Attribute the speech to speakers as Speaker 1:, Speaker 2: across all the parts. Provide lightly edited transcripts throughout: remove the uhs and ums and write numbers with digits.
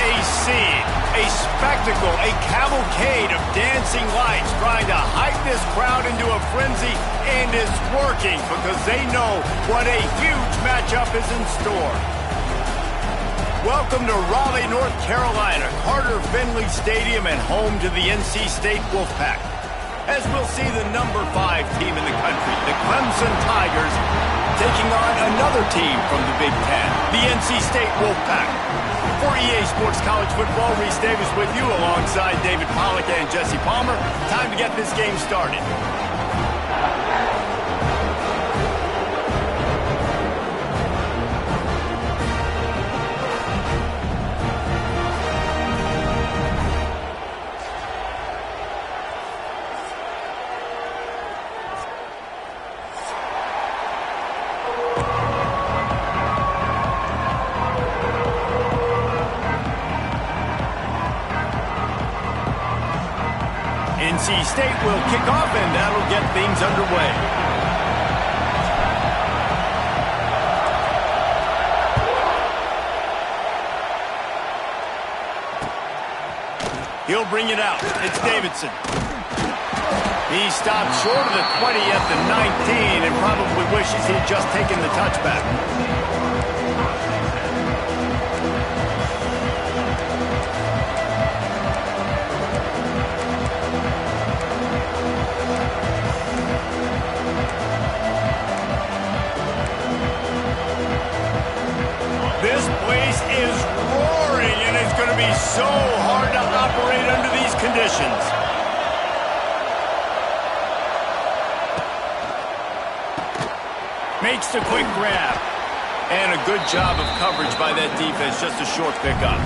Speaker 1: a scene, a spectacle, a cavalcade of dancing lights trying to hype this crowd into a frenzy, and it's working because they know what a huge matchup is in store. Welcome to Raleigh, North Carolina, Carter Finley Stadium, and home to the NC State Wolfpack. As we'll see the number 5 team in the country, the Clemson Tigers, taking on another team from the Big Ten, the NC State Wolfpack. For EA Sports College Football, Reese Davis with you alongside David Pollack and Jesse Palmer. Time to get this game started. NC State will kick off, and that'll get things underway. He'll bring it out. It's Davidson. He stopped short of the 20 at the 19 and probably wishes he'd just taken the touchback. This place is roaring, and it's going to be so hard to operate under these conditions. Makes the quick grab. And a good job of coverage by that defense, just a short pickup.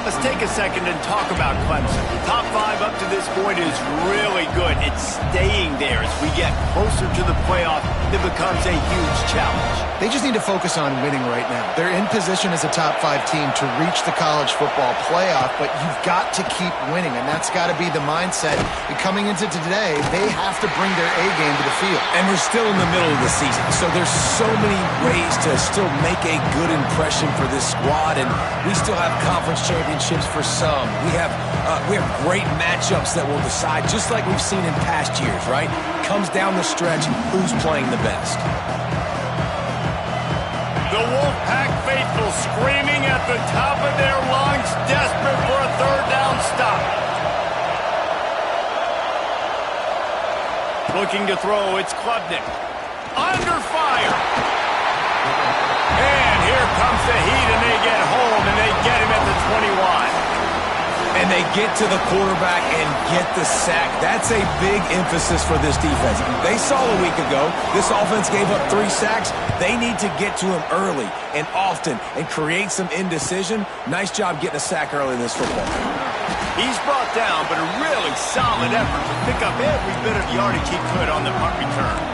Speaker 1: Let's take a second and talk about Clemson. Top 5 up to this point is really good. It's staying there as we get closer to the playoff. It becomes a huge challenge.
Speaker 2: They just need to focus on winning right now. They're in position as a top 5 team to reach the college football playoff, but you've got to keep winning, and that's got to be the mindset. And coming into today, they have to bring their A game to the field.
Speaker 3: And we're still in the middle of the season, so there's so many ways to still make a good impression for this squad, and we still have conference championships for some. We have great matchups that will decide, just like we've seen in past years, right? Comes down the stretch, who's playing the best.
Speaker 1: The Wolfpack faithful screaming at the top of their lungs, desperate for a third down stop. Looking to throw, it's Klubnik. Under fire. And here comes the heat, and they get home, and they get him at the 21.
Speaker 3: And they get to the quarterback and get the sack. That's a big emphasis for this defense. They saw a week ago, this offense gave up 3 sacks. They need to get to him early and often and create some indecision. Nice job getting a sack early in this football game.
Speaker 1: He's brought down, but a really solid effort to pick up every bit of yardage he could on the punt return.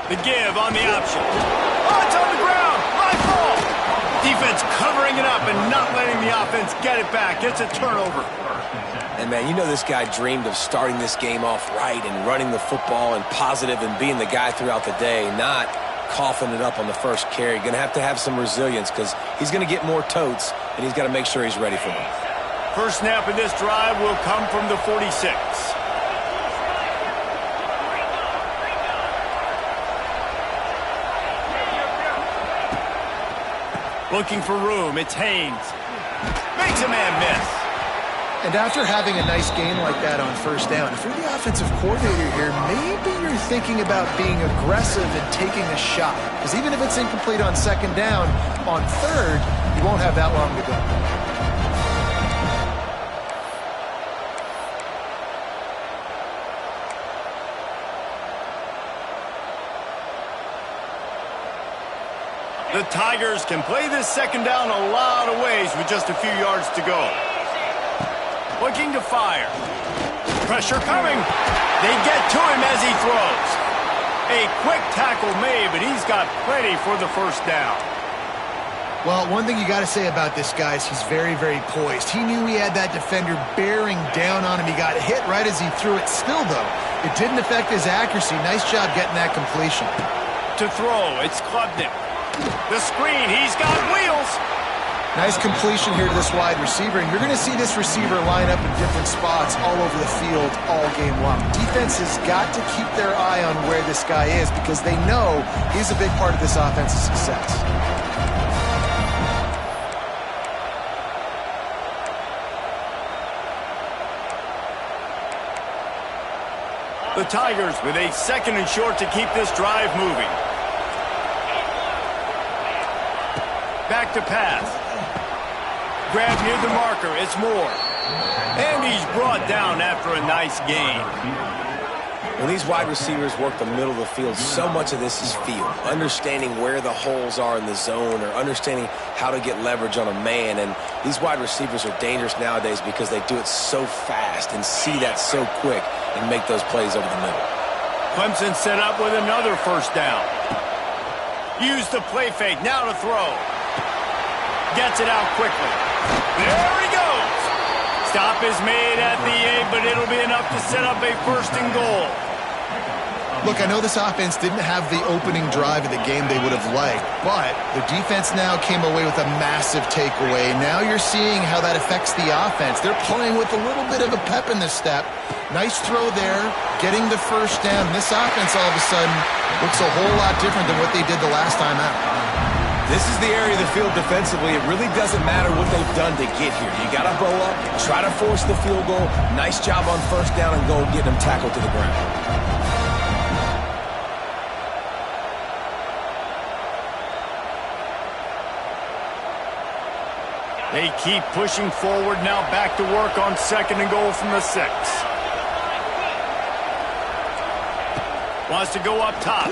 Speaker 1: The give on the option. Oh, it's on the ground. High ball. Defense covering it up and not letting the offense get it back. It's a turnover.
Speaker 3: And, man, you know this guy dreamed of starting this game off right and running the football and positive and being the guy throughout the day, not coughing it up on the first carry. Going to have some resilience because he's going to get more totes, and he's got to make sure he's ready for them.
Speaker 1: First snap in this drive will come from the 46. Looking for room, it's Haynes. Makes a man miss.
Speaker 2: And after having a nice game like that on first down, if you're the offensive coordinator here, maybe you're thinking about being aggressive and taking a shot. Because even if it's incomplete on second down, on third, you won't have that long to go.
Speaker 1: The Tigers can play this second down a lot of ways with just a few yards to go. Looking to fire. Pressure coming. They get to him as he throws. A quick tackle made, but he's got plenty for the first down.
Speaker 2: Well, one thing you got to say about this guy is he's very, very poised. He knew he had that defender bearing down on him. He got hit right as he threw it. Still, though, it didn't affect his accuracy. Nice job getting that completion.
Speaker 1: To throw, it's Klubnik. The screen, he's got wheels.
Speaker 2: Nice completion here to this wide receiver, and you're going to see this receiver line up in different spots all over the field all game long. Defense has got to keep their eye on where this guy is because they know he's a big part of this offense's success.
Speaker 1: The Tigers with a 2nd and short to keep this drive moving. Back to pass. Grab near the marker, it's Moore. And he's brought down after a nice gain.
Speaker 3: When these wide receivers work the middle of the field, so much of this is feel. Understanding where the holes are in the zone or understanding how to get leverage on a man. And these wide receivers are dangerous nowadays because they do it so fast and see that so quick and make those plays over the middle.
Speaker 1: Clemson set up with another first down. Use the play fake, now to throw. Gets it out quickly. There he goes. Stop is made at the 8, but it'll be enough to set up a 1st and goal.
Speaker 2: Look, I know this offense didn't have the opening drive of the game they would have liked, but the defense now came away with a massive takeaway. Now you're seeing how that affects the offense. They're playing with a little bit of a pep in the step. Nice throw there, getting the first down. This offense all of a sudden looks a whole lot different than what they did the last time out.
Speaker 3: This is the area of the field defensively. It really doesn't matter what they've done to get here. You got to bow up, try to force the field goal. Nice job on first down and go get them tackled to the ground.
Speaker 1: They keep pushing forward now, back to work on 2nd and goal from the 6. Wants to go up top,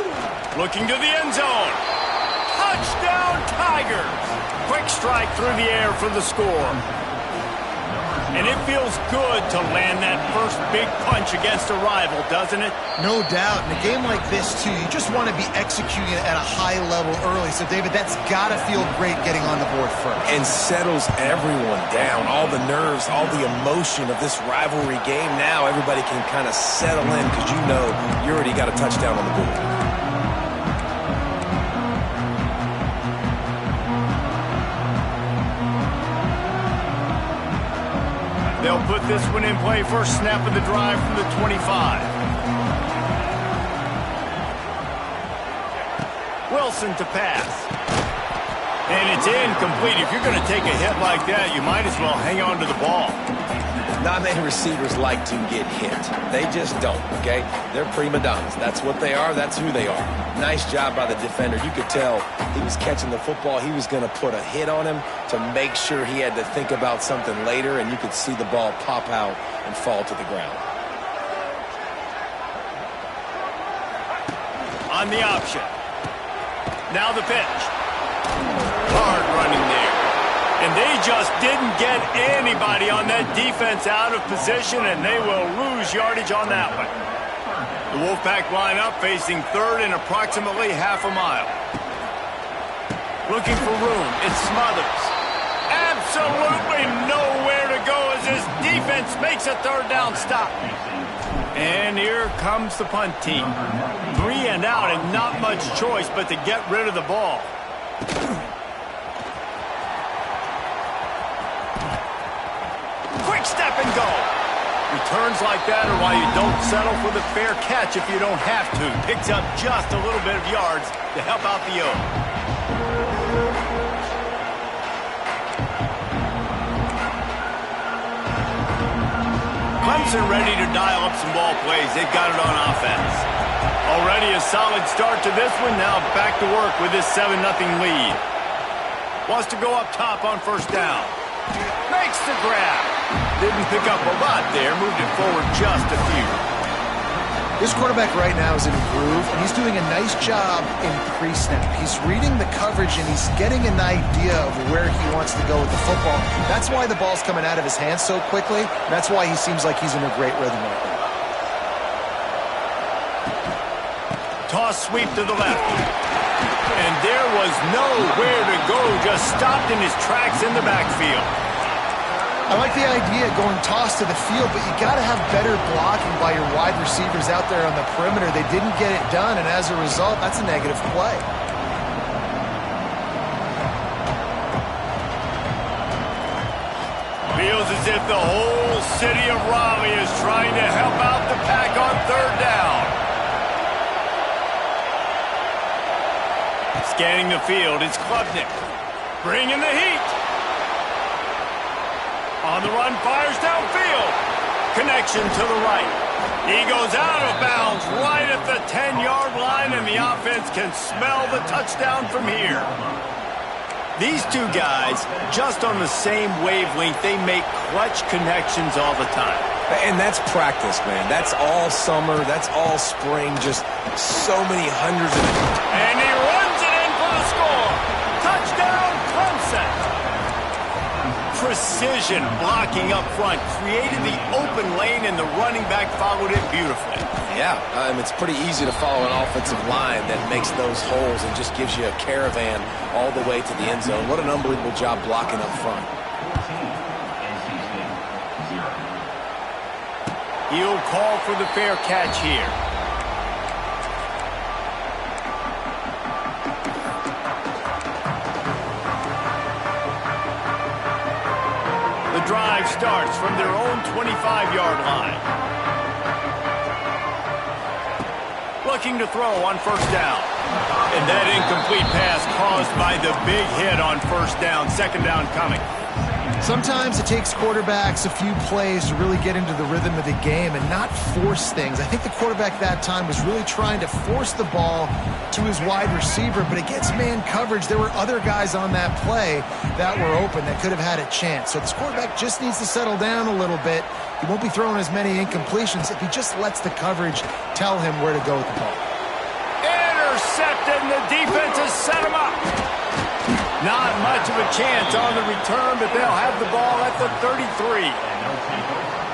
Speaker 1: looking to the end zone. Touchdown Tigers! Quick strike through the air for the score. And it feels good to land that first big punch against a rival, doesn't it?
Speaker 2: No doubt. In a game like this, too, you just want to be executing it at a high level early. So, David, that's got to feel great getting on the board first.
Speaker 3: And settles everyone down. All the nerves, all the emotion of this rivalry game. Now everybody can kind of settle in because you know you already got a touchdown on the board.
Speaker 1: They'll put this one in play. First snap of the drive from the 25. Wilson to pass. And it's incomplete. If you're going to take a hit like that, you might as well hang on to the ball.
Speaker 3: Not many receivers like to get hit. They just don't, okay? They're prima donnas. That's what they are. That's who they are. Nice job by the defender. You could tell he was catching the football. He was going to put a hit on him to make sure he had to think about something later, and you could see the ball pop out and fall to the ground.
Speaker 1: On the option. Now the pitch. Hard running there. And they just didn't get anybody on that defense out of position, and they will lose yardage on that one. The Wolfpack line up facing 3rd and approximately half a mile. Looking for room. It's Smothers. Absolutely nowhere to go as this defense makes a 3rd down stop. And here comes the punt team. 3 and out and not much choice but to get rid of the ball. Quick step and go. Returns like that are why you don't settle for the fair catch if you don't have to. Picks up just a little bit of yards to help out the O. Clemson ready to dial up some ball plays. They've got it on offense. Already a solid start to this one. Now back to work with this 7-0 lead. Wants to go up top on first down. Makes the grab. Didn't pick up a lot there. Moved it forward just a few.
Speaker 2: This quarterback right now is in a groove, and he's doing a nice job in pre-snap. He's reading the coverage, and he's getting an idea of where he wants to go with the football. That's why the ball's coming out of his hands so quickly. That's why he seems like he's in a great rhythm right now.
Speaker 1: Toss sweep to the left. And there was nowhere to go, just stopped in his tracks in the backfield.
Speaker 2: I like the idea of going toss to the field, but you got to have better blocking by your wide receivers out there on the perimeter. They didn't get it done, and as a result, that's a negative play.
Speaker 1: Feels as if the whole city of Raleigh is trying to help out the Pack on third down. Scanning the field, it's Klubnik. Bringing the heat. On the run, fires downfield. Connection to the right. He goes out of bounds right at the 10-yard line, and the offense can smell the touchdown from here. These two guys, just on the same wavelength, they make clutch connections all the time.
Speaker 3: And that's practice, man. That's all summer. That's all spring. Just so many hundreds of...
Speaker 1: And he runs it in for the score. Touchdown, Clemson. Precision blocking up front created the open lane, and the running back followed it beautifully.
Speaker 3: Yeah, it's pretty easy to follow an offensive line that makes those holes and just gives you a caravan all the way to the end zone. What an unbelievable job blocking up front.
Speaker 1: He'll call for the fair catch here. The drive starts from their own 25-yard line. Looking to throw on first down. And that incomplete pass caused by the big hit on first down. Second down coming.
Speaker 2: Sometimes it takes quarterbacks a few plays to really get into the rhythm of the game and not force things. I think the quarterback that time was really trying to force the ball to his wide receiver, but against man coverage, there were other guys on that play that were open that could have had a chance. So this quarterback just needs to settle down a little bit. He won't be throwing as many incompletions if he just lets the coverage tell him where to go with the ball.
Speaker 1: Intercepted, and the defense has set him up. Not much of a chance on the return, but they'll have the ball at the 33.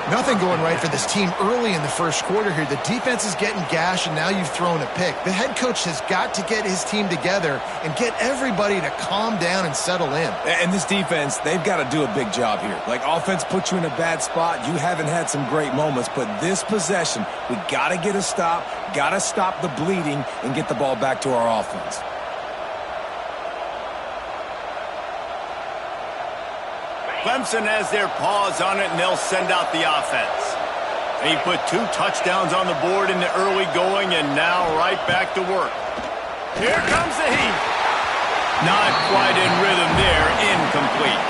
Speaker 2: Nothing going right for this team early in the first quarter here. The defense is getting gashed, and now you've thrown a pick. The head coach has got to get his team together and get everybody to calm down and settle in.
Speaker 3: And this defense, they've got to do a big job here. Like, offense puts you in a bad spot. You haven't had some great moments, but this possession, we got to get a stop, got to stop the bleeding, and get the ball back to our offense.
Speaker 1: Clemson has their paws on it, and they'll send out the offense. He put 2 touchdowns on the board in the early going, and now right back to work. Here comes the heat. Not quite in rhythm there, incomplete.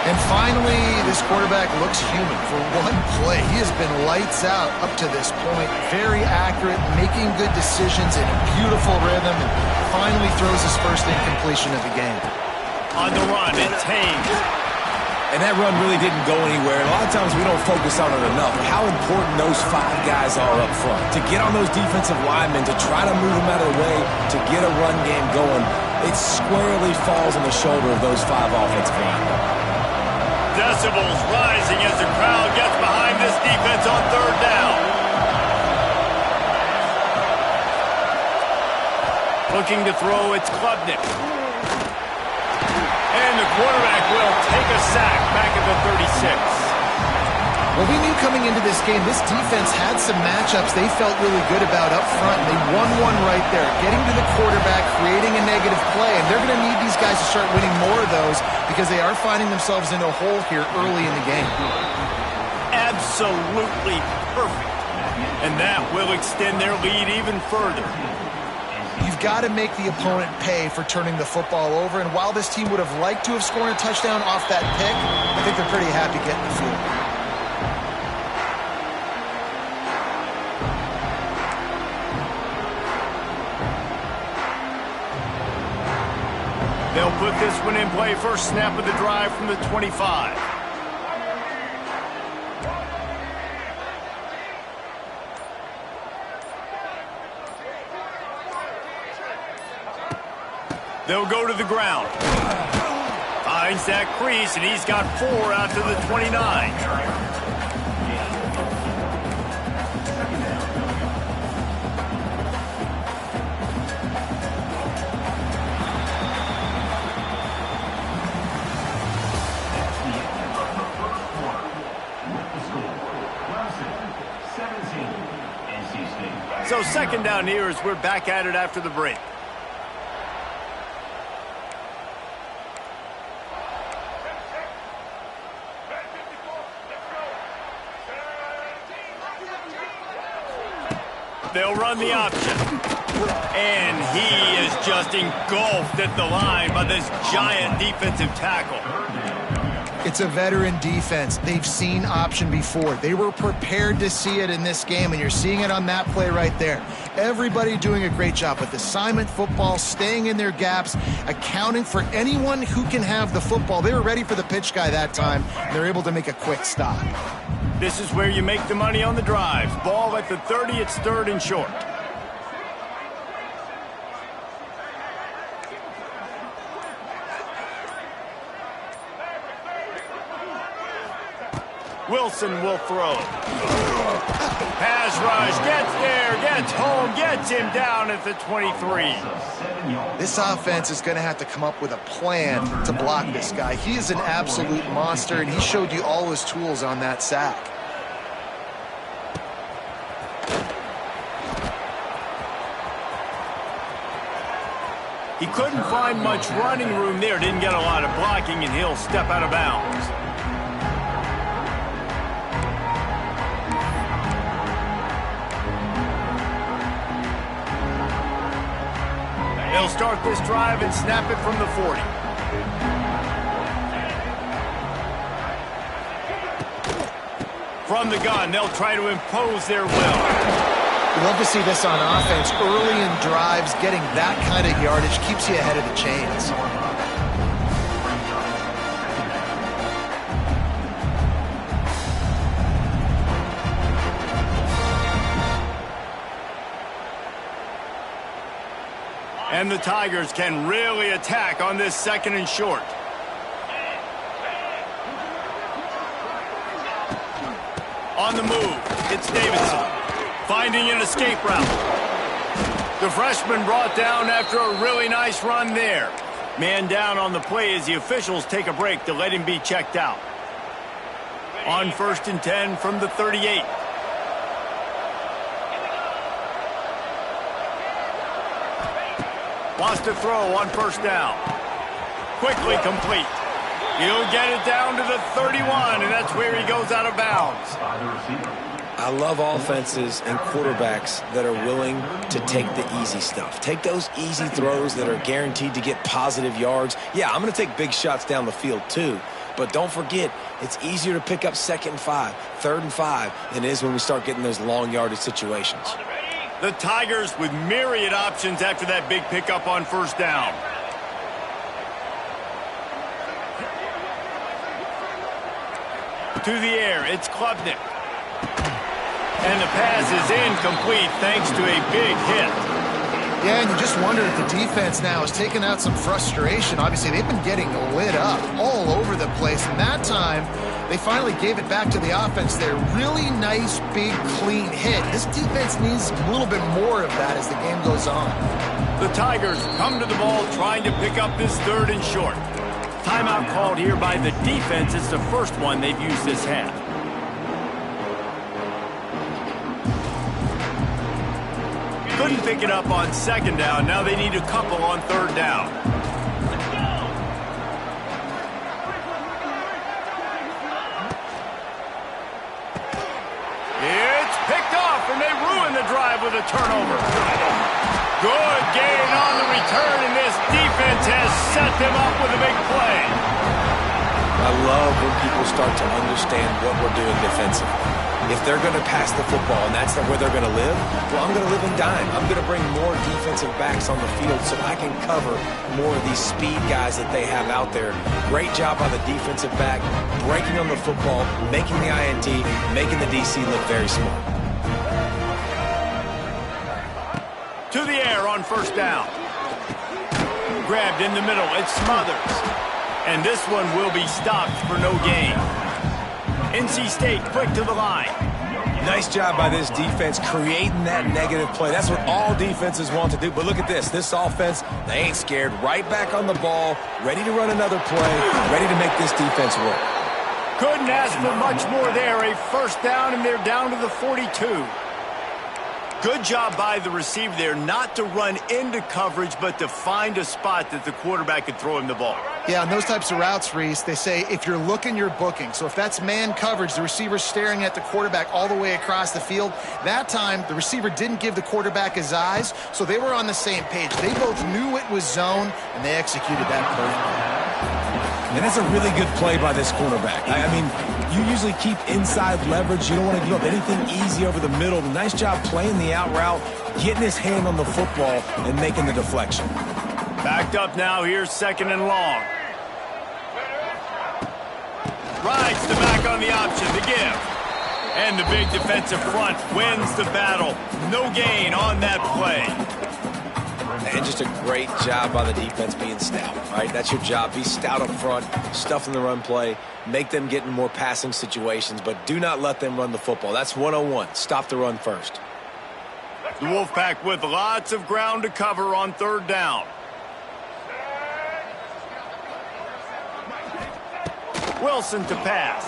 Speaker 2: And finally, this quarterback looks human. For one play, he has been lights out up to this point. Very accurate, making good decisions in a beautiful rhythm, and finally throws his first incompletion of the game.
Speaker 1: On the run, it's Haynes.
Speaker 3: And that run really didn't go anywhere. A lot of times we don't focus on it enough. How important those 5 guys are up front. To get on those defensive linemen, to try to move them out of the way, to get a run game going, it squarely falls on the shoulder of those 5 offensive linemen.
Speaker 1: Decibels rising as the crowd gets behind this defense on third down. Looking to throw, it's Klubnik. And the quarterback will take a sack back at the 36.
Speaker 2: Well, we knew coming into this game, this defense had some matchups they felt really good about up front. They won one right there, getting to the quarterback, creating a negative play, and they're going to need these guys to start winning more of those because they are finding themselves in a hole here early in the game.
Speaker 1: Absolutely perfect. And that will extend their lead even further.
Speaker 2: You've got to make the opponent pay for turning the football over, and while this team would have liked to have scored a touchdown off that pick, I think they're pretty happy getting the field.
Speaker 1: They'll put this one in play, first snap of the drive from the 25. They'll go to the ground. Finds that crease, and he's got 4 out to the 29. So second down here as we're back at it after the break. They'll run the option. And he is just engulfed at the line by this giant defensive tackle.
Speaker 2: It's a veteran defense. They've seen option before. They were prepared to see it in this game, and you're seeing it on that play right there. Everybody doing a great job with assignment football, staying in their gaps, accounting for anyone who can have the football. They were ready for the pitch guy that time, and they're able to make a quick stop.
Speaker 1: This is where you make the money on the drives. Ball at the 30, it's third and short. Wilson will throw. Pass rush, gets there, gets home, gets him down at the 23.
Speaker 2: This offense is going to have to come up with a plan to block this guy. He is an absolute monster, and he showed you all his tools on that sack.
Speaker 1: He couldn't find much running room there, didn't get a lot of blocking, and he'll step out of bounds. They'll start this drive and snap it from the 40. From the gun, they'll try to impose their will.
Speaker 2: You love to see this on offense. Early in drives, getting that kind of yardage keeps you ahead of the chains.
Speaker 1: And the Tigers can really attack on this second and short. On the move, it's Davidson. Finding an escape route. The freshman brought down after a really nice run there. Man down on the play as the officials take a break to let him be checked out. On 1st and 10 from the 38. Wants to throw on 1st down. Quickly complete. He'll get it down to the 31, and that's where he goes out of bounds.
Speaker 3: I love offenses and quarterbacks that are willing to take the easy stuff. Take those easy throws that are guaranteed to get positive yards. Yeah, I'm going to take big shots down the field too. But don't forget, it's easier to pick up 2nd and 5, 3rd and 5 than it is when we start getting those long yardage situations.
Speaker 1: The Tigers with myriad options after that big pickup on 1st down. To the air, it's Klubnik. And the pass is incomplete thanks to a big hit.
Speaker 2: Yeah, and you just wonder if the defense now is taking out some frustration. Obviously, they've been getting lit up all over the place. And that time, they finally gave it back to the offense there. Really nice, big, clean hit. This defense needs a little bit more of that as the game goes on.
Speaker 1: The Tigers come to the ball trying to pick up this 3rd and short. Timeout called here by the defense. It's the first one they've used this half. Couldn't pick it up on 2nd down. Now they need a couple on 3rd down. It's picked off, and they ruin the drive with a turnover. Good gain on the return, and this defense has set them up with a big play.
Speaker 3: I love when people start to understand what we're doing defensively. If they're going to pass the football and that's where they're going to live, well, I'm going to live in dime. I'm going to bring more defensive backs on the field so I can cover more of these speed guys that they have out there. Great job by the defensive back, breaking on the football, making the INT, making the DC look very smart.
Speaker 1: To the air on 1st down. Grabbed in the middle, it's Smothers. And this one will be stopped for no gain. NC State quick to the line.
Speaker 3: Nice job by this defense creating that negative play. That's what all defenses want to do. But look at this. This offense, they ain't scared. Right back on the ball, ready to run another play, ready to make this defense work.
Speaker 1: Couldn't ask for much more there. A 1st down, and they're down to the 42. Good job by the receiver there not to run into coverage, but to find a spot that the quarterback could throw him the ball.
Speaker 2: Yeah, on those types of routes, Reese, they say if you're looking, you're booking. So if that's man coverage, the receiver's staring at the quarterback all the way across the field. That time, the receiver didn't give the quarterback his eyes, so they were on the same page. They both knew it was zone, and they executed that perfectly.
Speaker 3: And that's a really good play by this cornerback. I mean, you usually keep inside leverage. You don't want to give up anything easy over the middle. Nice job playing the out route, getting his hand on the football, and making the deflection.
Speaker 1: Backed up now. Here's 2nd and long. Rides the back on the option, the give. And the big defensive front wins the battle. No gain on that play.
Speaker 3: And just a great job by the defense being stout, right? That's your job. Be stout up front, stuff in the run play, make them get in more passing situations, but do not let them run the football. That's 101. Stop the run first.
Speaker 1: The Wolfpack with lots of ground to cover on 3rd down. Wilson to pass.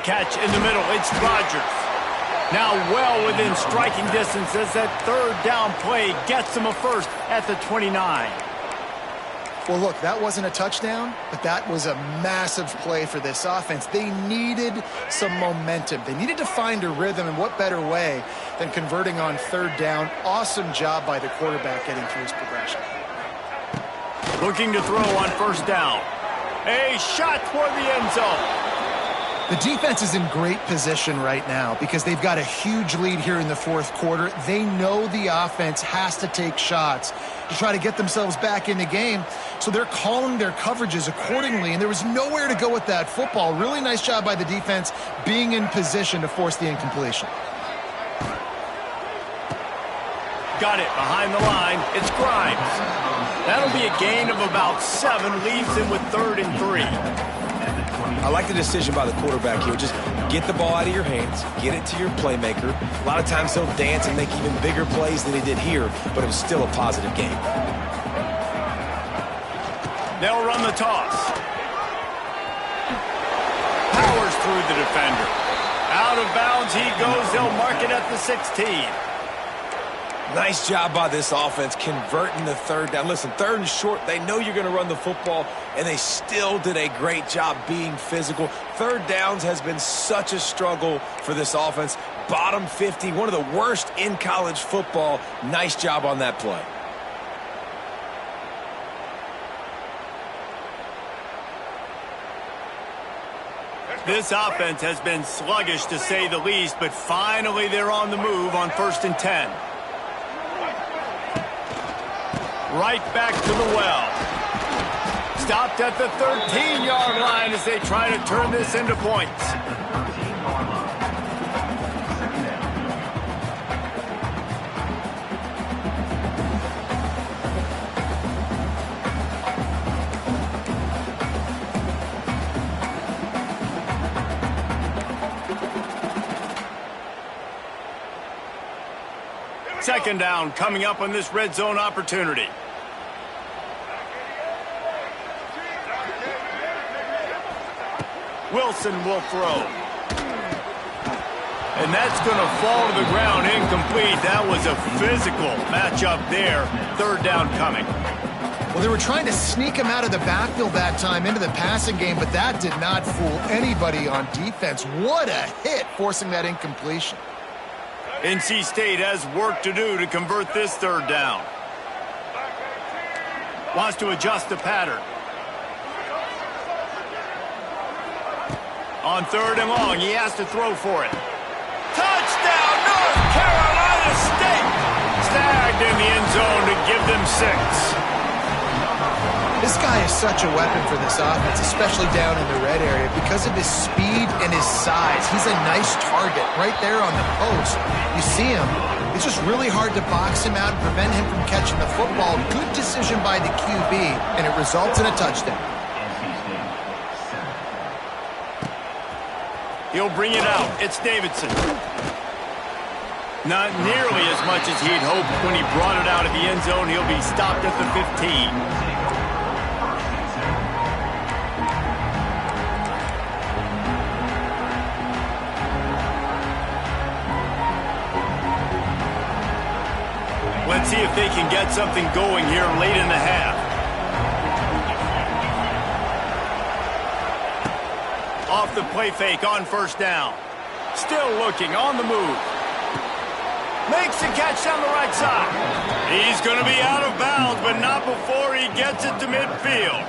Speaker 1: Catch in the middle. It's Rodgers. Now well within striking distance as that 3rd down play gets him a first at the 29.
Speaker 2: Well, look, that wasn't a touchdown, but that was a massive play for this offense. They needed some momentum. They needed to find a rhythm, and what better way than converting on 3rd down. Awesome job by the quarterback getting through his progression.
Speaker 1: Looking to throw on 1st down. A shot toward the end zone.
Speaker 2: The defense is in great position right now because they've got a huge lead here in the 4th quarter. They know the offense has to take shots to try to get themselves back in the game, so they're calling their coverages accordingly, and there was nowhere to go with that football. Really nice job by the defense being in position to force the incompletion.
Speaker 1: Got it behind the line. It's Grimes. That'll be a gain of about 7, leaves him with 3rd and 3.
Speaker 3: I like the decision by the quarterback here. Just get the ball out of your hands, get it to your playmaker. A lot of times he'll dance and make even bigger plays than he did here, but it was still a positive game.
Speaker 1: They'll run the toss. Powers through the defender. Out of bounds he goes. They'll mark it at the 16.
Speaker 3: Nice job by this offense converting the 3rd down. Listen, 3rd and short, they know you're going to run the football, and they still did a great job being physical. 3rd downs has been such a struggle for this offense. Bottom 50, one of the worst in college football. Nice job on that play.
Speaker 1: This offense has been sluggish to say the least, but finally they're on the move on 1st and 10. Right back to the well. Stopped at the 13-yard line as they try to turn this into points. Second down coming up on this red zone opportunity. Wilson will throw. And that's going to fall to the ground incomplete. That was a physical matchup there. 3rd down coming.
Speaker 2: Well, they were trying to sneak him out of the backfield that time into the passing game, but that did not fool anybody on defense. What a hit, forcing that incompletion.
Speaker 1: NC State has work to do to convert this 3rd down. Wants to adjust the pattern. On 3rd and long, he has to throw for it. Touchdown, North Carolina State! Snagged in the end zone to give them 6.
Speaker 2: This guy is such a weapon for this offense, especially down in the red area. Because of his speed and his size, he's a nice target right there on the post. You see him. It's just really hard to box him out and prevent him from catching the football. Good decision by the QB, and it results in a touchdown.
Speaker 1: He'll bring it out. It's Davidson. Not nearly as much as he'd hoped when he brought it out of the end zone. He'll be stopped at the 15. can get something going here late in the half. Off the play fake on first down. Still looking on the move. Makes the catch down the right side. He's going to be out of bounds, but not before he gets it to midfield.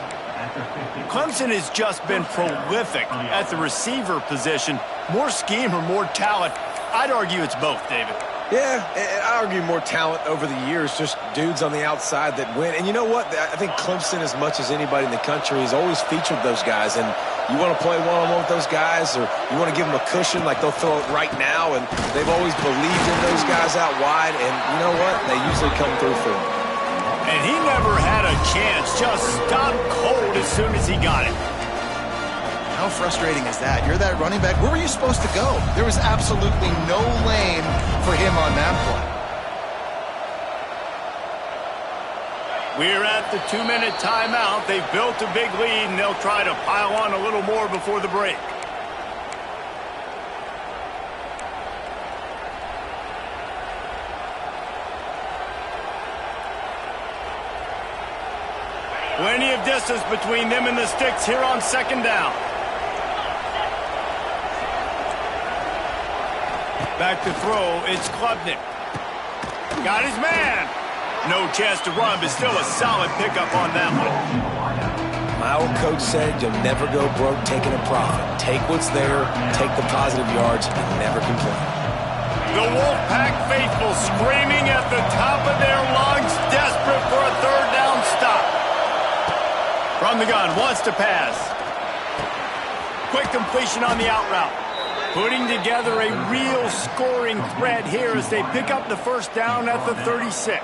Speaker 1: Clemson has just been prolific at the receiver position. More scheme or more talent? I'd argue it's both, David.
Speaker 3: Yeah, I argue more talent over the years, just dudes on the outside that win. And you know what? I think Clemson, as much as anybody in the country, has always featured those guys. And you want to play one-on-one with those guys, or you want to give them a cushion like they'll throw it right now. And they've always believed in those guys out wide. And you know what? They usually come through for them.
Speaker 1: And he never had a chance. Just stopped cold as soon as he got it.
Speaker 2: How frustrating is that? You're that running back. Where were you supposed to go? There was absolutely no lane for him on that play.
Speaker 1: We're at the 2-minute timeout. They've built a big lead, and they'll try to pile on a little more before the break. Plenty of distance between them and the sticks here on second down. Back to throw, it's Klubnik. Got his man. No chance to run, but still a solid pickup on that one.
Speaker 3: My old coach said you'll never go broke taking a profit. Take what's there, take the positive yards, and never complain.
Speaker 1: The Wolfpack faithful screaming at the top of their lungs, desperate for a third down stop. From the gun, wants to pass. Quick completion on the out route. Putting together a real scoring threat here as they pick up the first down at the 36.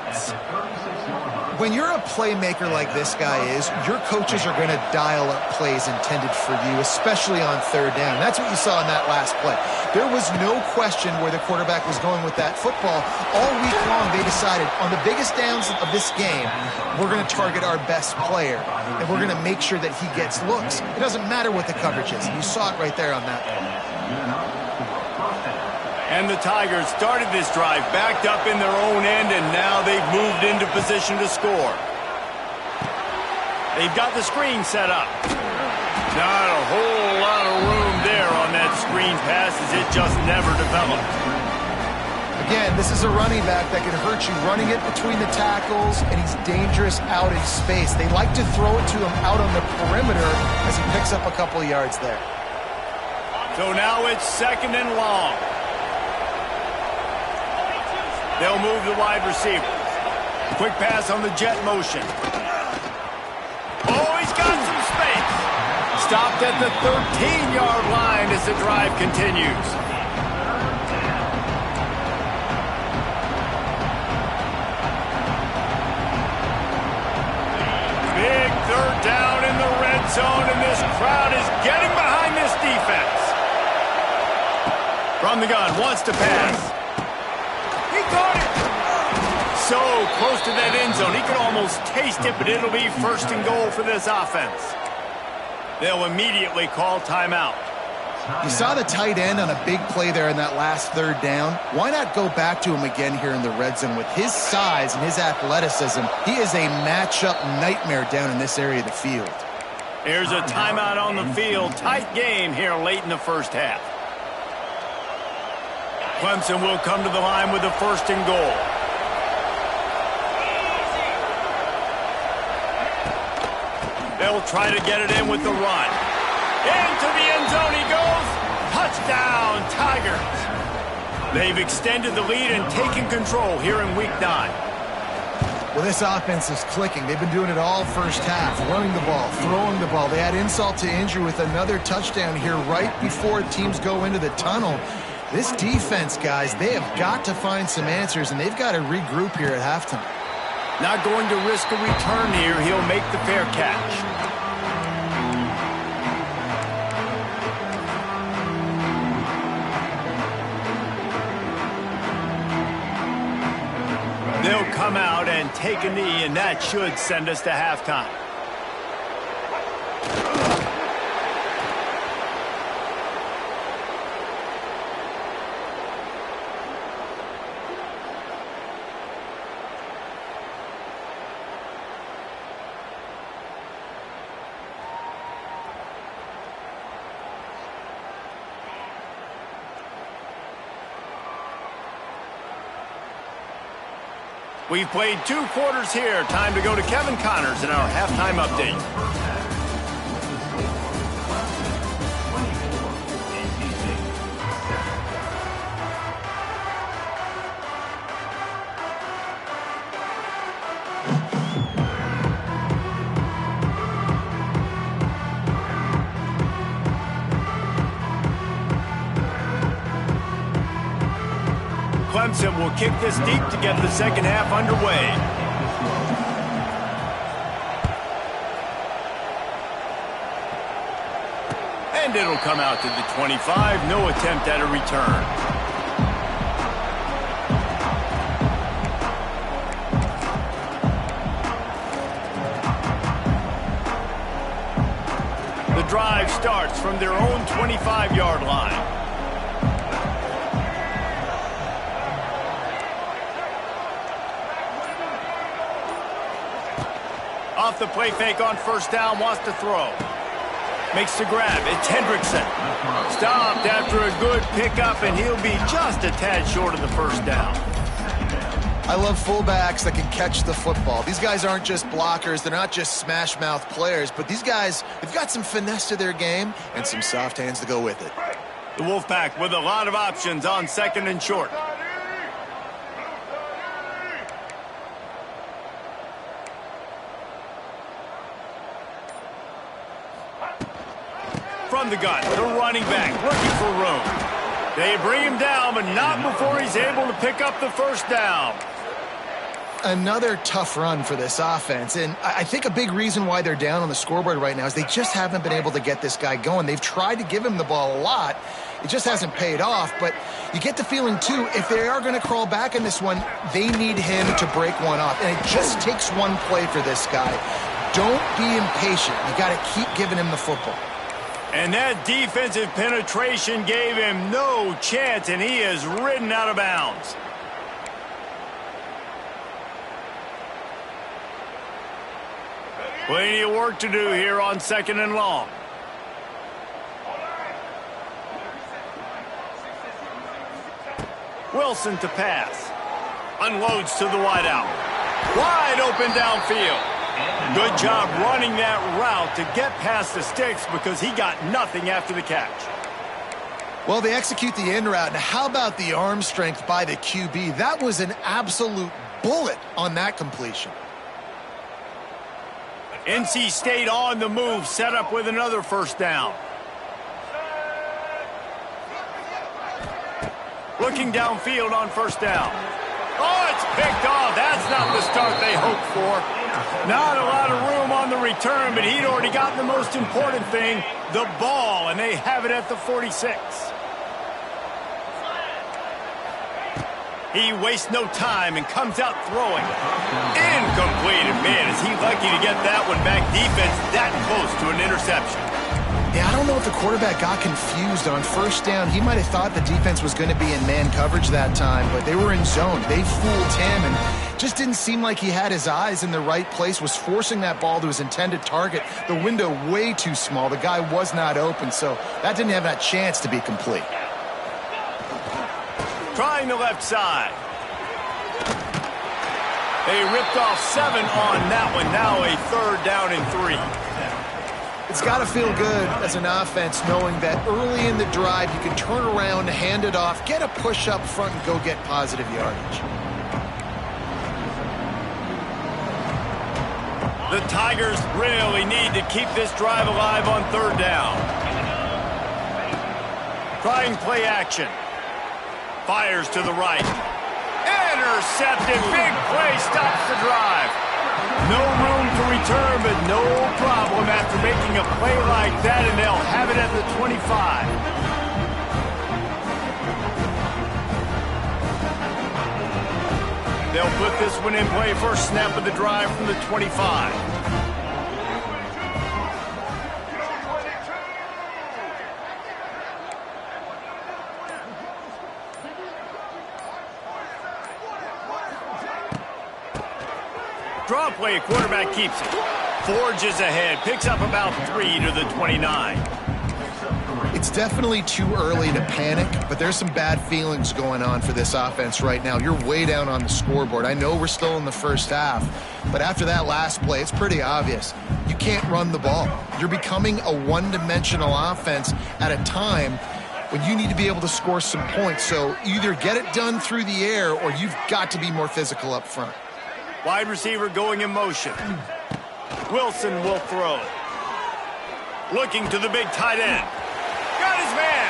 Speaker 2: When you're a playmaker like this guy is, your coaches are going to dial up plays intended for you, especially on third down. That's what you saw in that last play. There was no question where the quarterback was going with that football. All week long, they decided on the biggest downs of this game, we're going to target our best player, and we're going to make sure that he gets looks. It doesn't matter what the coverage is. You saw it right there on that play.
Speaker 1: And the Tigers started this drive backed up in their own end, and now they've moved into position to score. They've got the screen set up. Not a whole lot of room there on that screen pass as it just never developed.
Speaker 2: Again, this is a running back that can hurt you running it between the tackles, and he's dangerous out in space. They like to throw it to him out on the perimeter as he picks up a couple of yards there.
Speaker 1: So now it's second and long. They'll move the wide receiver. Quick pass on the jet motion. Oh, he's got some space. Stopped at the 13-yard line as the drive continues. Big third down in the red zone, and this crowd is getting behind this defense. From the gun, wants to pass. He caught it. So close to that end zone, he could almost taste it, but it'll be first and goal for this offense. They'll immediately call timeout.
Speaker 2: You saw the tight end on a big play there in that last third down. Why not go back to him again here in the red zone? With his size and his athleticism, he is a matchup nightmare down in this area of the field.
Speaker 1: Here's a timeout on the field. Tight game here late in the first half. Clemson will come to the line with a first and goal. They'll try to get it in with the run. Into the end zone he goes. Touchdown, Tigers. They've extended the lead and taken control here in Week 9.
Speaker 2: Well, this offense is clicking. They've been doing it all first half, running the ball, throwing the ball. They had insult to injury with another touchdown here right before teams go into the tunnel. This defense, guys, they have got to find some answers, and they've got to regroup here at halftime.
Speaker 1: Not going to risk a return here. He'll make the fair catch. They'll come out and take a knee, and that should send us to halftime. We've played 2 quarters here. Time to go to Kevin Connors in our halftime update. Clemson will kick this deep to get the second half underway. And it'll come out to the 25. No attempt at a return. The drive starts from their own 25-yard line. Off the play fake on first down, wants to throw. Makes the grab. It's Hendrickson. Stopped after a good pickup, and he'll be just a tad short of the first down.
Speaker 2: I love fullbacks that can catch the football. These guys aren't just blockers. They're not just smash-mouth players, but these guys, they've got some finesse to their game and some soft hands to go with it.
Speaker 1: The Wolfpack with a lot of options on second and short. From the gun, the running back looking for room. They bring him down, but not before he's able to pick up the first down.
Speaker 2: Another tough run for this offense, and I think a big reason why they're down on the scoreboard right now is they just haven't been able to get this guy going. They've tried to give him the ball a lot. It just hasn't paid off, but you get the feeling, too, if they are going to crawl back in this one, they need him to break one off, and it just takes one play for this guy. Don't be impatient. You got to keep giving him the football.
Speaker 1: And that defensive penetration gave him no chance, and he is ridden out of bounds. Plenty of work to do here on second and long. Wilson to pass. Unloads to the wideout. Wide open downfield. Good job running that route to get past the sticks because he got nothing after the catch.
Speaker 2: Well, they execute the in route. Now, how about the arm strength by the QB? That was an absolute bullet on that completion.
Speaker 1: NC State on the move, set up with another first down. Looking downfield on first down. Oh, it's picked off. That's not the start they hoped for. Not a lot of room on the return, but he'd already gotten the most important thing, the ball, and they have it at the 46. He wastes no time and comes out throwing. Incomplete. And man, is he lucky to get that one back. Defense that close to an interception.
Speaker 2: Yeah, I don't know if the quarterback got confused on first down. He might have thought the defense was going to be in man coverage that time, but they were in zone. They fooled him and just didn't seem like he had his eyes in the right place, was forcing that ball to his intended target. The window way too small. The guy was not open, so that didn't have that chance to be complete.
Speaker 1: Trying the left side. They ripped off 7 on that one. Now a third down and 3.
Speaker 2: It's got to feel good as an offense knowing that early in the drive you can turn around, hand it off, get a push up front, and go get positive yardage.
Speaker 1: The Tigers really need to keep this drive alive on third down. Trying play action. Fires to the right. Intercepted. Big play stops the drive. No room to return, but no problem after making a play like that, and they'll have it at the 25. They'll put this one in play first snap of the drive from the 25. Draw play, quarterback keeps it. Forges ahead, picks up about 3 to the 29.
Speaker 2: It's definitely too early to panic, but there's some bad feelings going on for this offense right now. You're way down on the scoreboard. I know we're still in the first half, but after that last play, it's pretty obvious. You can't run the ball. You're becoming a one-dimensional offense at a time when you need to be able to score some points. So either get it done through the air or you've got to be more physical up front.
Speaker 1: Wide receiver going in motion. Wilson will throw. Looking to the big tight end. Got his man.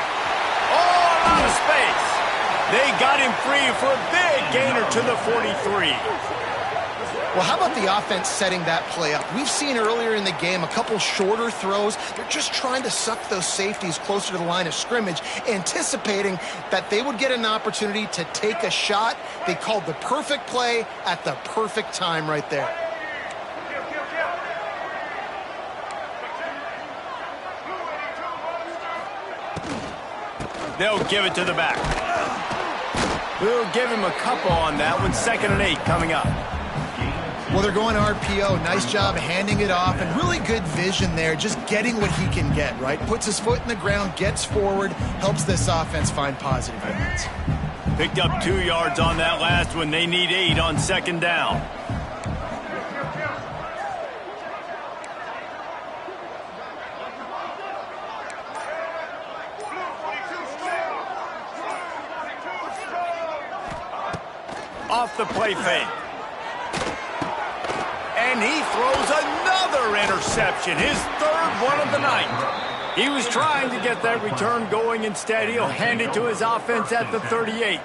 Speaker 1: All out of space. They got him free for a big gainer to the 43.
Speaker 2: Well, how about the offense setting that play up? We've seen earlier in the game a couple shorter throws. They're just trying to suck those safeties closer to the line of scrimmage, anticipating that they would get an opportunity to take a shot. They called the perfect play at the perfect time right there.
Speaker 1: They'll give it to the back. We'll give him a couple on that one. 2nd and 8 coming up.
Speaker 2: Well, they're going RPO. Nice job handing it off, and really good vision there, just getting what he can get, right? Puts his foot in the ground, gets forward, helps this offense find positive yards.
Speaker 1: Picked up 2 yards on that last one. They need 8 on 2nd down. Off the play fake. And he throws another interception, his 3rd one of the night. He was trying to get that return going. Instead, he'll hand it to his offense at the 38.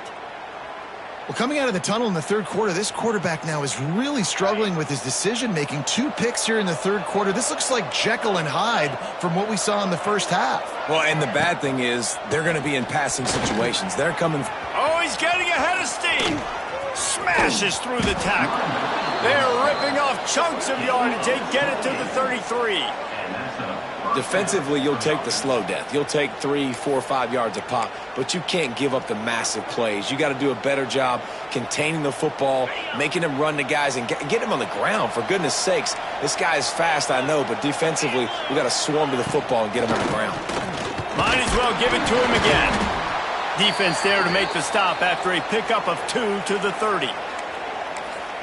Speaker 2: Well, coming out of the tunnel in the 3rd quarter, this quarterback now is really struggling with his decision-making. 2 picks here in the 3rd quarter. This looks like Jekyll and Hyde from what we saw in the first half.
Speaker 3: Well, and the bad thing is they're going to be in passing situations. They're coming.
Speaker 1: Oh, he's getting ahead of steam. Smashes through the tackle. They're ripping off chunks of yardage. They get it to the 33.
Speaker 3: Defensively, you'll take the slow death. You'll take 3, 4, 5 yards a pop, but you can't give up the massive plays. You got to do a better job containing the football, making him run the guys, and get him on the ground, for goodness sakes. This guy is fast, I know, but defensively, we got to swarm to the football and get him on the ground.
Speaker 1: Might as well give it to him again. Defense there to make the stop after a pickup of 2 to the 30.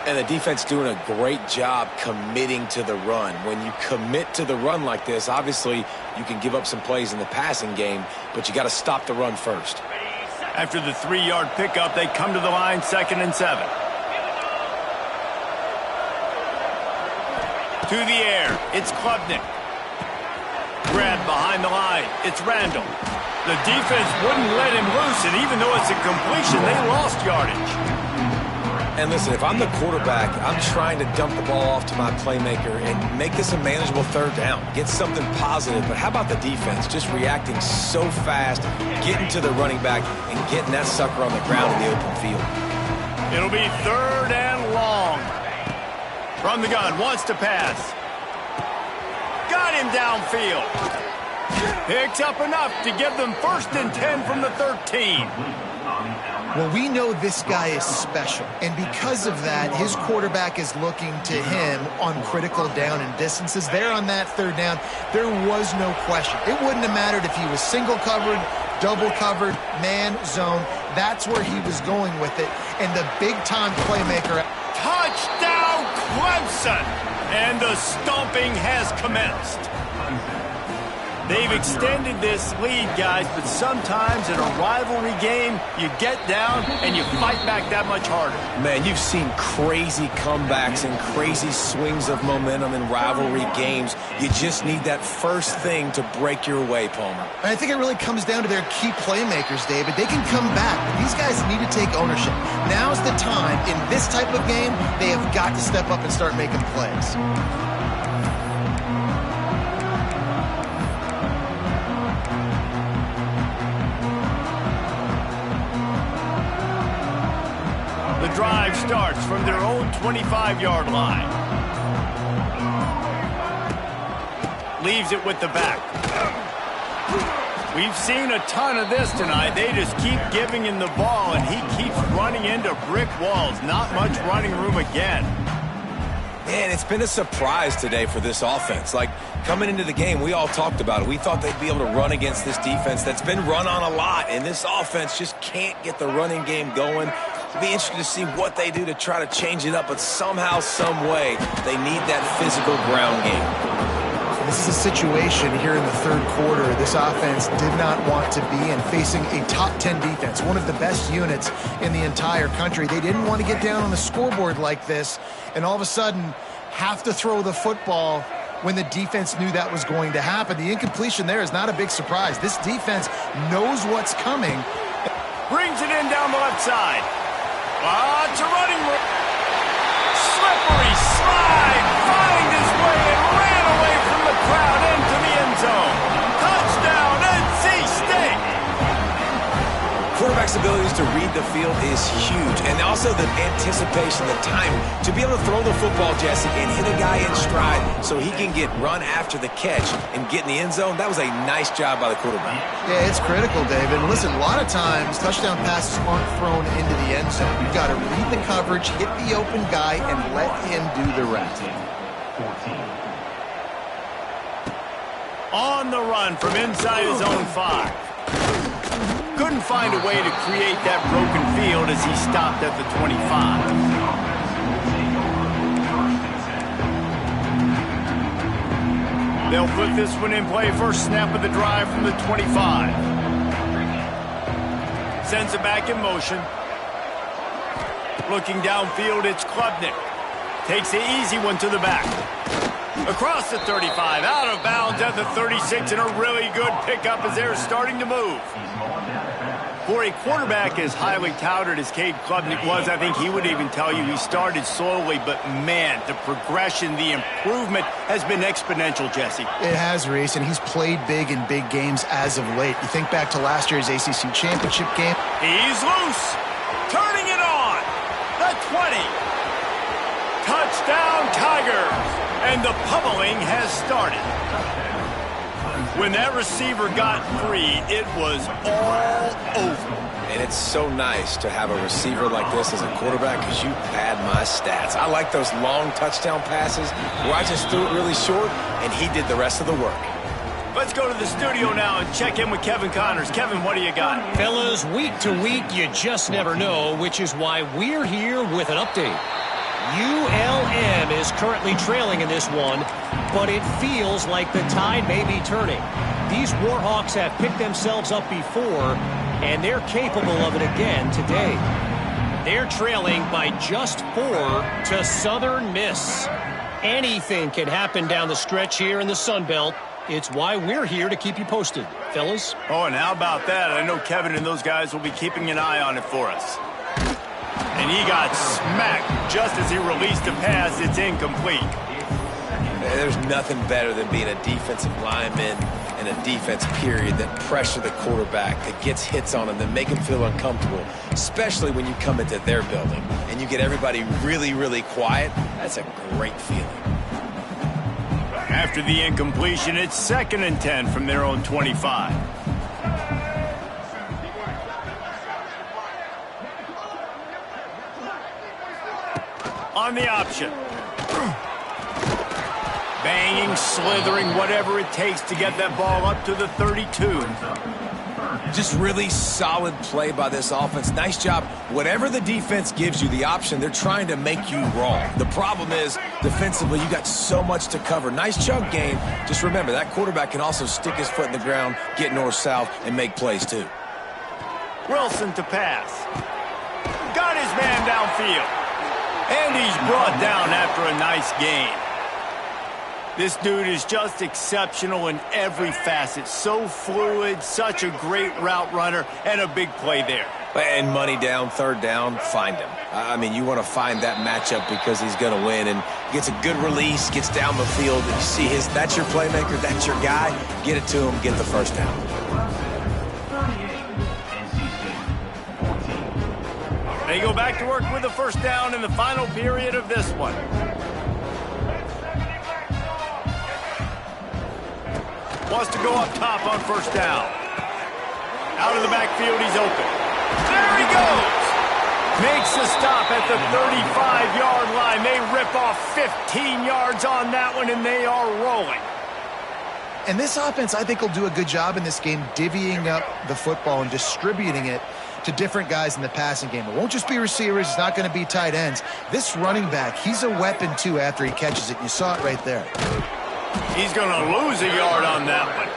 Speaker 3: And the defense doing a great job committing to the run. When you commit to the run like this, obviously you can give up some plays in the passing game, but you got to stop the run first.
Speaker 1: After the 3-yard pickup, they come to the line, 2nd and 7. To the air, it's Klubnik. Grab behind the line, it's Randall. The defense wouldn't let him loose, and even though it's a completion, they lost yardage.
Speaker 3: And listen, if I'm the quarterback, I'm trying to dump the ball off to my playmaker and make this a manageable 3rd down. Get something positive. But how about the defense? Just reacting so fast, getting to the running back, and getting that sucker on the ground in the open field.
Speaker 1: It'll be 3rd and long. From the gun, wants to pass. Got him downfield. Picks up enough to give them 1st and 10 from the 13.
Speaker 2: Well, we know this guy is special, and because of that, his quarterback is looking to him on critical down and distances. There on that 3rd down, there was no question. It wouldn't have mattered if he was single covered, double covered, man, zone. That's where he was going with it, and the big-time playmaker.
Speaker 1: Touchdown, Clemson! And the stomping has commenced. They've extended this lead, guys, but sometimes in a rivalry game, you get down and you fight back that much harder.
Speaker 3: Man, you've seen crazy comebacks and crazy swings of momentum in rivalry games. You just need that first thing to break your way, Palmer.
Speaker 2: I think it really comes down to their key playmakers, David. They can come back, but these guys need to take ownership. Now's the time. In this type of game, they have got to step up and start making plays.
Speaker 1: The drive starts from their own 25-yard line. Leaves it with the back. We've seen a ton of this tonight. They just keep giving him the ball, and he keeps running into brick walls. Not much running room again.
Speaker 3: Man, it's been a surprise today for this offense. Like, coming into the game, we all talked about it. We thought they'd be able to run against this defense that's been run on a lot, and this offense just can't get the running game going. It'll be interesting to see what they do to try to change it up, but somehow, some way, they need that physical ground game.
Speaker 2: This is a situation here in the third quarter this offense did not want to be in, facing a top 10 defense, one of the best units in the entire country. They didn't want to get down on the scoreboard like this and all of a sudden have to throw the football when the defense knew that was going to happen. The incompletion there is not a big surprise. This defense knows what's coming.
Speaker 1: Brings it in down the left side. Lots of running room. Slippery slide. Find his way and ran away from the crowd into the end zone. Touchdown, NC State.
Speaker 3: Quarterback's abilities to read the field is huge, and also the anticipation, the time to be able to throw the football, Jesse, and hit a guy in stride so he can get run after the catch and get in the end zone. That was a nice job by the quarterback.
Speaker 2: Yeah, it's critical, David. And listen, a lot of times touchdown passes aren't thrown into the end zone. You've got to read the coverage, hit the open guy, and let him do the rest.
Speaker 1: On the run from inside his own 5. Couldn't find a way to create that broken field as he stopped at the 25. They'll put this one in play. First snap of the drive from the 25. Sends it back in motion. Looking downfield, it's Klubnik. Takes the easy one to the back. Across the 35, out of bounds at the 36, and a really good pickup as they're starting to move. For a quarterback as highly touted as Cade Klubnik was, I think he would even tell you he started slowly, but man, the progression, the improvement has been exponential, Jesse.
Speaker 2: It has, Reese, and he's played big in big games as of late. You think back to last year's ACC championship game.
Speaker 1: He's loose, turning it on, the 20. Touchdown, Tigers. And the pummeling has started. When that receiver got free, it was all over.
Speaker 3: And it's so nice to have a receiver like this as a quarterback because you pad my stats. I like those long touchdown passes where I just threw it really short and he did the rest of the work.
Speaker 1: Let's go to the studio now and check in with Kevin Connors. Kevin, what do you got?
Speaker 4: Fellas, week to week, you just never know, which is why we're here with an update. ULM is currently trailing in this one, but it feels like the tide may be turning. These Warhawks have picked themselves up before, and they're capable of it again today. They're trailing by just 4 to Southern Miss. Anything can happen down the stretch here in the Sun Belt. It's why we're here to keep you posted, fellas.
Speaker 1: Oh, and how about that? I know Kevin and those guys will be keeping an eye on it for us. And he got smacked just as he released a pass. It's incomplete.
Speaker 3: There's nothing better than being a defensive lineman and a defense period that pressure the quarterback, that gets hits on him, that make him feel uncomfortable, especially when you come into their building and you get everybody really, really quiet. That's a great feeling.
Speaker 1: After the incompletion, it's 2nd and 10 from their own 25. On the option. Banging, slithering, whatever it takes to get that ball up to the 32.
Speaker 3: Just really solid play by this offense. Nice job. Whatever the defense gives you the option, they're trying to make you wrong. The problem is, defensively, you got so much to cover. Nice chunk gain. Just remember, that quarterback can also stick his foot in the ground, get north-south, and make plays too.
Speaker 1: Wilson to pass. Got his man downfield. And he's brought down after a nice gain. This dude is just exceptional in every facet. So fluid, such a great route runner, and a big play there.
Speaker 3: And money down, 3rd down, find him. I mean, you want to find that matchup because he's going to win. And gets a good release, gets down the field, and you see that's your playmaker, that's your guy. Get it to him, get the first down.
Speaker 1: They go back to work with the first down in the final period of this one. Wants to go up top on first down. Out of the backfield, he's open. There he goes! Makes the stop at the 35-yard line. They rip off 15 yards on that one, and they are rolling.
Speaker 2: And this offense, I think, will do a good job in this game divvying up the football and distributing it to different guys in the passing game. It won't just be receivers. It's not going to be tight ends. This running back, he's a weapon, too, after he catches it. You saw it right there.
Speaker 1: He's going to lose a yard on that one.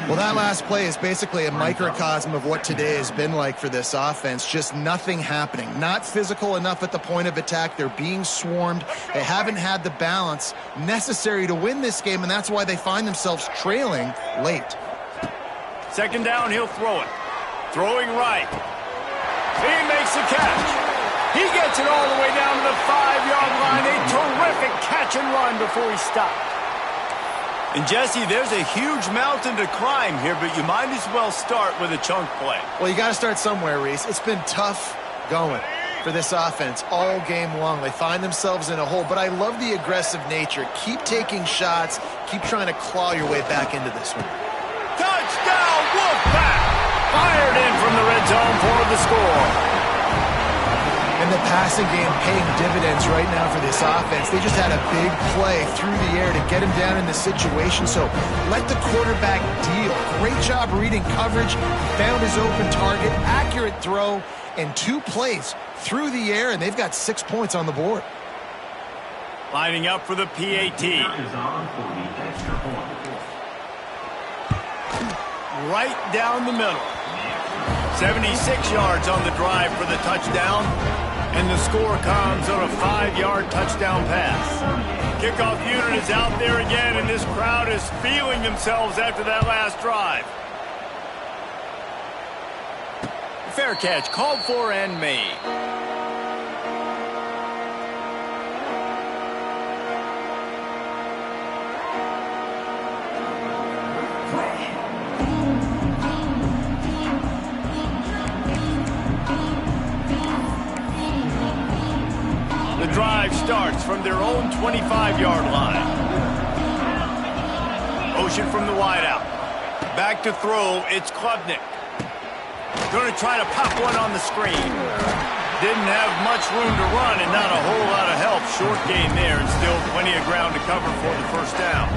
Speaker 2: Well, that last play is basically a microcosm of what today has been like for this offense. Just nothing happening. Not physical enough at the point of attack. They're being swarmed. They haven't had the balance necessary to win this game, and that's why they find themselves trailing late.
Speaker 1: Second down, he'll throw it. Throwing right. He makes the catch. He gets it all the way down to the 5-yard line. A terrific catch and run before he stopped. And, Jesse, there's a huge mountain to climb here, but you might as well start with a chunk play.
Speaker 2: Well, you got to start somewhere, Reese. It's been tough going for this offense all game long. They find themselves in a hole, but I love the aggressive nature. Keep taking shots. Keep trying to claw your way back into this one.
Speaker 1: Touchdown, Wolfpack! Fired in from the red zone for the score.
Speaker 2: And the passing game paying dividends right now for this offense. They just had a big play through the air to get him down in this situation. So let the quarterback deal. Great job reading coverage. Found his open target. Accurate throw. And 2 plays through the air. And they've got 6 points on the board.
Speaker 1: Lining up for the PAT. Right down the middle. 76 yards on the drive for the touchdown. And the score comes on a 5-yard touchdown pass. Kickoff unit is out there again, and this crowd is feeling themselves after that last drive. Fair catch, called for and made. The drive starts from their own 25-yard line. Motion from the wideout. Back to throw, it's Klubnik. Going to try to pop one on the screen. Didn't have much room to run and not a whole lot of help. Short gain there and still plenty of ground to cover for the first down.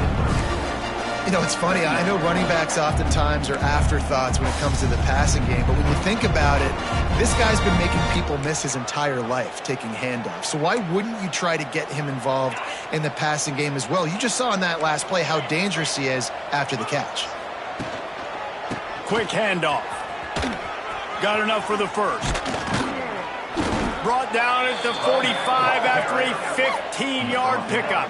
Speaker 2: You know, it's funny. I know running backs oftentimes are afterthoughts when it comes to the passing game, but when you think about it, this guy's been making people miss his entire life taking handoffs. So why wouldn't you try to get him involved in the passing game as well? You just saw in that last play how dangerous he is after the catch.
Speaker 1: Quick handoff. Got enough for the first. Brought down at the 45 after a 15-yard pickup.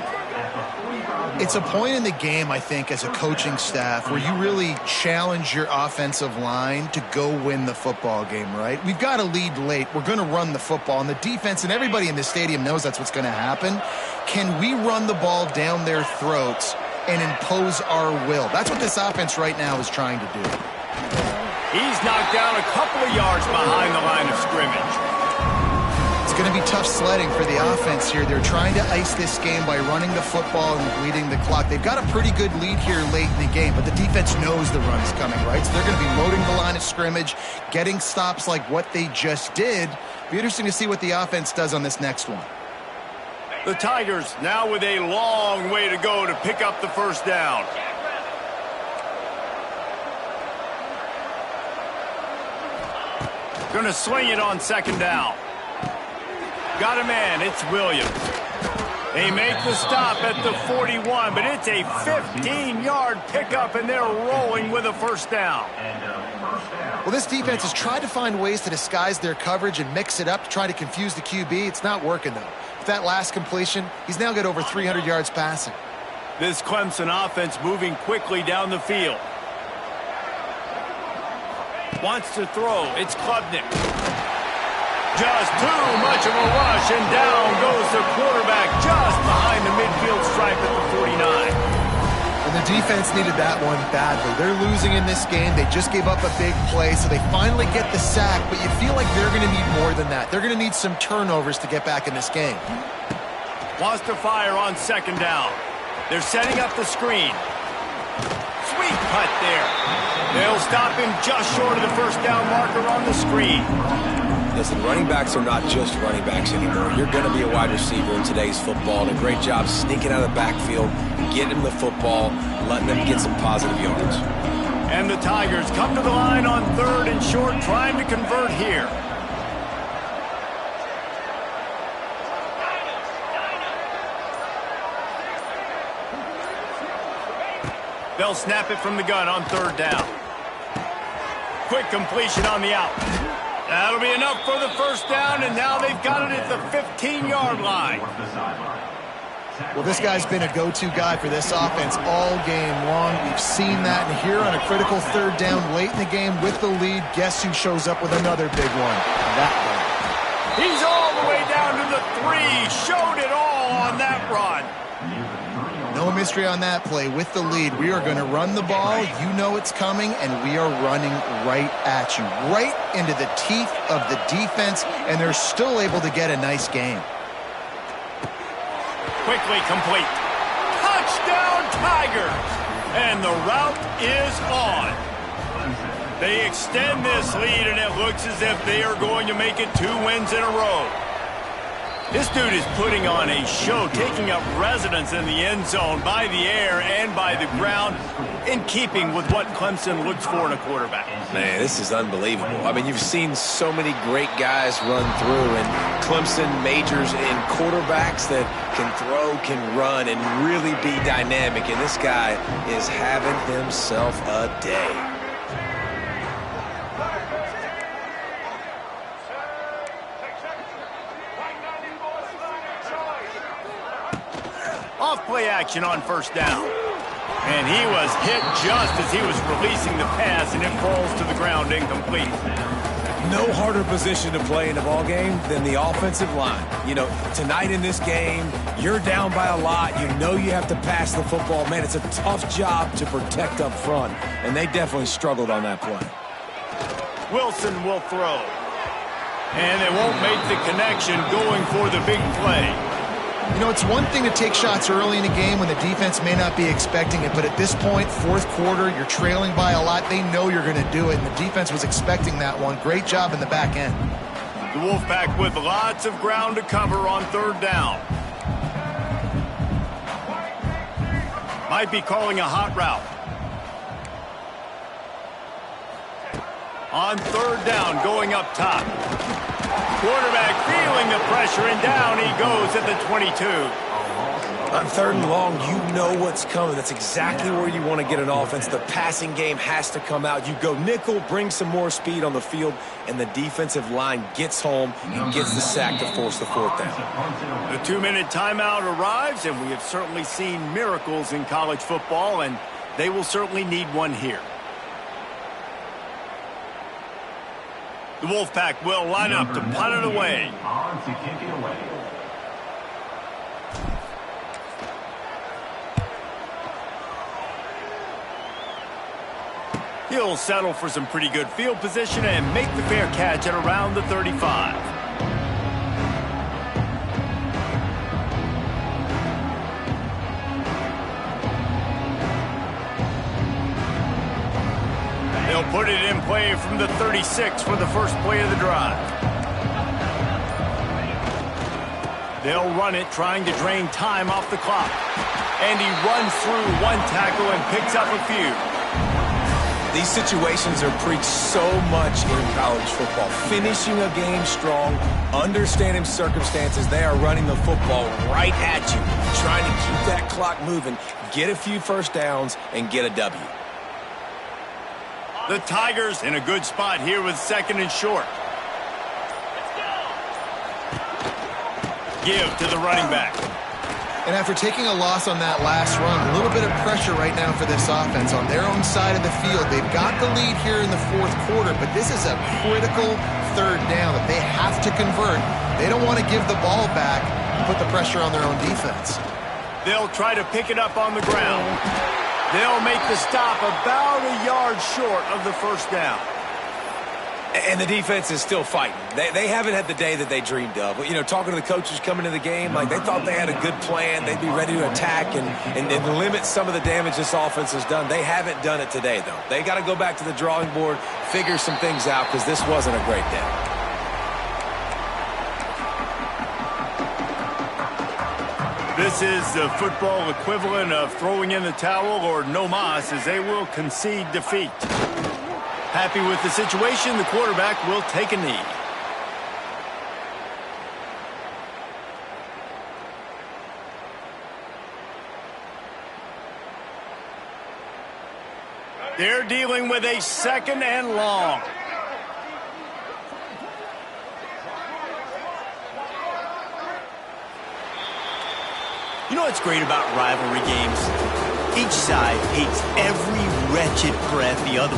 Speaker 2: It's a point in the game, I think, as a coaching staff where you really challenge your offensive line to go win the football game, right? We've got a lead late. We're going to run the football. And the defense and everybody in the stadium knows that's what's going to happen. Can we run the ball down their throats and impose our will? That's what this offense right now is trying to do.
Speaker 1: He's knocked down a couple of yards behind the line of scrimmage.
Speaker 2: It's going to be tough sledding for the offense here. They're trying to ice this game by running the football and bleeding the clock. They've got a pretty good lead here late in the game, but the defense knows the run is coming, right? So they're going to be loading the line of scrimmage, getting stops like what they just did. Be interesting to see what the offense does on this next one.
Speaker 1: The Tigers now with a long way to go to pick up the first down. Going to swing it on second down. Got a man, it's Williams. They make the stop at the 41, but it's a 15-yard pickup, and they're rolling with a first down.
Speaker 2: Well, this defense has tried to find ways to disguise their coverage and mix it up to try to confuse the QB. It's not working, though. With that last completion, he's now got over 300 yards passing.
Speaker 1: This Clemson offense moving quickly down the field. Wants to throw, it's Klubnik. Just too much of a rush, and down goes the quarterback just behind the midfield stripe at the 49.
Speaker 2: And the defense needed that one badly. They're losing in this game. They just gave up a big play, so they finally get the sack, but you feel like they're going to need more than that. They're going to need some turnovers to get back in this game.
Speaker 1: Wants to fire on second down. They're setting up the screen. Sweet cut there. They'll stop him just short of the first down marker on the screen.
Speaker 3: Listen, running backs are not just running backs anymore. You're going to be a wide receiver in today's football, and a great job sneaking out of the backfield, getting him the football, letting them get some positive yards.
Speaker 1: And the Tigers come to the line on 3rd and short, trying to convert here. They'll snap it from the gun on 3rd down. Quick completion on the out. That'll be enough for the first down, and now they've got it at the 15-yard line.
Speaker 2: Well, this guy's been a go-to guy for this offense all game long. We've seen that, and here on a critical 3rd down late in the game with the lead, guess who shows up with another big one? That one.
Speaker 1: He's all the way down to the 3. Showed it all on that run.
Speaker 2: No mystery on that play. With the lead, we are going to run the ball. You know it's coming, and we are running right at you, right into the teeth of the defense, and they're still able to get a nice game.
Speaker 1: Quickly complete. Touchdown, Tigers! And the route is on. They extend this lead, and it looks as if they are going to make it 2 wins in a row. This dude is putting on a show, taking up residence in the end zone by the air and by the ground, in keeping with what Clemson looks for in a quarterback.
Speaker 3: Man, this is unbelievable. I mean, you've seen so many great guys run through, and Clemson majors in quarterbacks that can throw, can run, and really be dynamic, and this guy is having himself a day.
Speaker 1: Off-play action on 1st down. And he was hit just as he was releasing the pass, and it falls to the ground incomplete.
Speaker 3: No harder position to play in the ball game than the offensive line. You know, tonight in this game, you're down by a lot. You know you have to pass the football. Man, it's a tough job to protect up front, and they definitely struggled on that play.
Speaker 1: Wilson will throw. And they won't make the connection going for the big play.
Speaker 2: You know, it's one thing to take shots early in a game when the defense may not be expecting it, but at this point, 4th quarter, you're trailing by a lot. They know you're going to do it, and the defense was expecting that one. Great job in the back end.
Speaker 1: The Wolfpack with lots of ground to cover on 3rd down. Might be calling a hot route. On 3rd down, going up top. Quarterback feeling the pressure, and down he goes at the 22.
Speaker 3: On 3rd and long, you know what's coming. That's exactly where you want to get an offense. The passing game has to come out. You go nickel, bring some more speed on the field, and the defensive line gets home and gets the sack to force the 4th down.
Speaker 1: The 2-minute timeout arrives, and we have certainly seen miracles in college football, and they will certainly need one here. The Wolfpack will line up to punt it away. He'll settle for some pretty good field position and make the fair catch at around the 35. They'll put it in play from the 36 for the first play of the drive. They'll run it, trying to drain time off the clock. And he runs through one tackle and picks up a few.
Speaker 3: These situations are preached so much in college football. Finishing a game strong, understanding circumstances. They are running the football right at you, trying to keep that clock moving, get a few first downs, and get a W.
Speaker 1: The Tigers in a good spot here with 2nd and short. Give to the running back.
Speaker 2: And after taking a loss on that last run, a little bit of pressure right now for this offense on their own side of the field. They've got the lead here in the 4th quarter, but this is a critical 3rd down that they have to convert. They don't want to give the ball back and put the pressure on their own defense.
Speaker 1: They'll try to pick it up on the ground. They'll make the stop about a yard short of the first down.
Speaker 3: And the defense is still fighting. They haven't had the day that they dreamed of. You know, talking to the coaches coming into the game, like they thought they had a good plan. They'd be ready to attack and limit some of the damage this offense has done. They haven't done it today, though. They got to go back to the drawing board, figure some things out, because this wasn't a great day.
Speaker 1: This is the football equivalent of throwing in the towel or no mas, as they will concede defeat. Happy with the situation, the quarterback will take a knee. They're dealing with a 2nd and long.
Speaker 5: You know what's great about rivalry games? Each side hates every wretched breath the other one